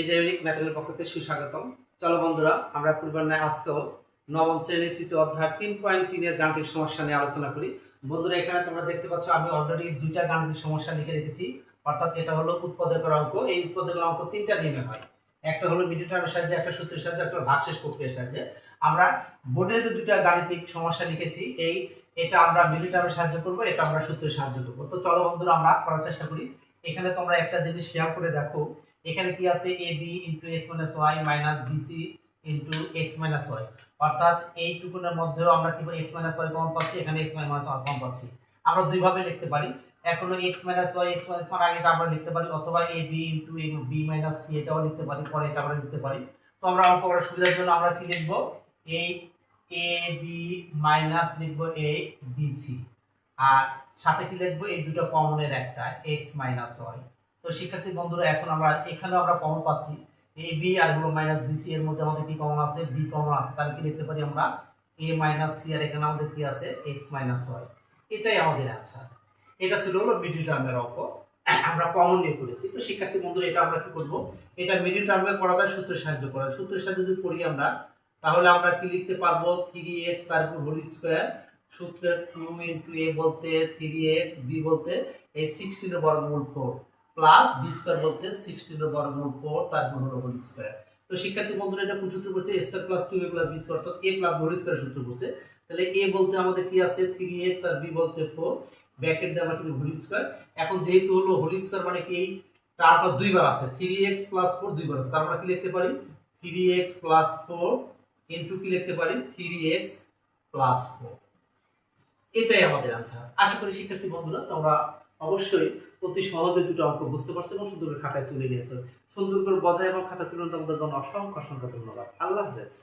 জৈবিক ম্যাথের পক্ষ থেকে সুস্বাগতম। চলো বন্ধুরা, আমরা পূর্বের ন্যায় আজকেও নবম শ্রেণীর তৃতীয় অধ্যায় 3.3 এর গাণিতিক সমস্যা নিয়ে আলোচনা করি। বন্ধুরা, এখানে তোমরা দেখতে পাচ্ছ আমি অলরেডি দুইটা গাণিতিক সমস্যা লিখে রেখেছি। অর্থাৎ এটা হলো উৎপাদকের অঙ্ক। এই উৎপাদকের অঙ্ক তিনটা নিয়মে হয়। একটা হলো মিডল টার্মের সাহায্যে, একটা সূত্রের সাহায্যে, একটা ভাগশেষ প্রক্রিয়ার সাহায্যে। আমরা বোর্ডে যে দুইটা গাণিতিক সমস্যা লিখেছি, এটা আমরা মিডল টার্মের সাহায্য করব, এটা আমরা সূত্রের সাহায্য করব। তো চলো বন্ধুরা, আমরা করার চেষ্টা করি। এখানে তোমরা একটা জিনিস খেয়াল করে দেখো, এখানে কি আছে ab x y bc x y, অর্থাৎ এইটুকুনের মধ্যেও আমরা কি x y কমন পাচ্ছি, এখানে x y কমন পাচ্ছি। আমরা দুই ভাবে লিখতে পারি। এখনো x y আগে এটা আমরা লিখতে পারি, অথবা ab b c এটাও লিখতে পারি, পরে এটা আমরা লিখতে পারি। তো আমরা অঙ্ক করার সুবিধার জন্য আমরা কি লিখব, এই ab মাইনাস লিখব a bc, আর সাথে কি লিখব, এই দুটো কমনের একটা x y। তো শিক্ষার্থী বন্ধুরা, এখন আমরা এখানেও আমরা কমন পাচ্ছি এ বি আর হলো মাইনাস বিসি, এর মধ্যে আমাদের কি কমন আছে, বি কমন আছে। তাহলে কি লিখতে পারি আমরা এ মাইনাস সি, আর এখানে আমাদের কি আছে এক্স মাইনাস ওয়াই। এটাই আমাদের আনসার। এটা ছিল হলো মিডল টার্মের অঙ্ক, আমরা কমন নিয়ে করেছি। তো শিক্ষার্থী বন্ধুরা, এটা আমরা কি করব, এটা মিডল টার্মে করা যায় সূত্রের সাহায্য করা। সূত্রের সাহায্যে যদি করি আমরা, তাহলে আমরা কি লিখতে পারবো, 3x তারপর হোল স্কয়ার, সূত্রের 2 ইনটু a বলতে 3x, b বলতে এই 16 এর বর্গমূল 4 প্লাস বি স্কয়ার বলতে 16 এর বর্গমূল 4 তারপর হলো হোল স্কয়ার। তো শিক্ষার্থী বন্ধুরা, এটা কোন সূত্র পড়ছে, a square plus 2a plus b square, অর্থাৎ a প্লাস হোল স্কয়ার সূত্র পড়ছে। তাহলে a বলতে আমাদের কি আছে 3x, আর b বলতে 4, ব্র্যাকেট দিয়ে আমরা কিন্তু হোল স্কয়ার। এখন যেহেতু হলো হোল স্কয়ার মানে কি, এই তারপর দুইবার আছে 3x প্লাস 4 দুইবার আছে, তার মানে কি লিখতে পারি 3x প্লাস 4 ইনটু কি লিখতে পারি 3x প্লাস 4। এটাই আমাদের আনসার। আশা করি শিক্ষার্থী বন্ধুরা, তোমরা অবশ্যই অতি সহজে দুটো অঙ্ক বুঝতে পারছো এবং সুন্দর করে খাতায় তুলে নিয়েছো। সুন্দর করে বজায় এবং খাতা তুলে তোমাদের জন্য অসংখ্য অসংখ্য ধন্যবাদ। আল্লাহ হাফেজ।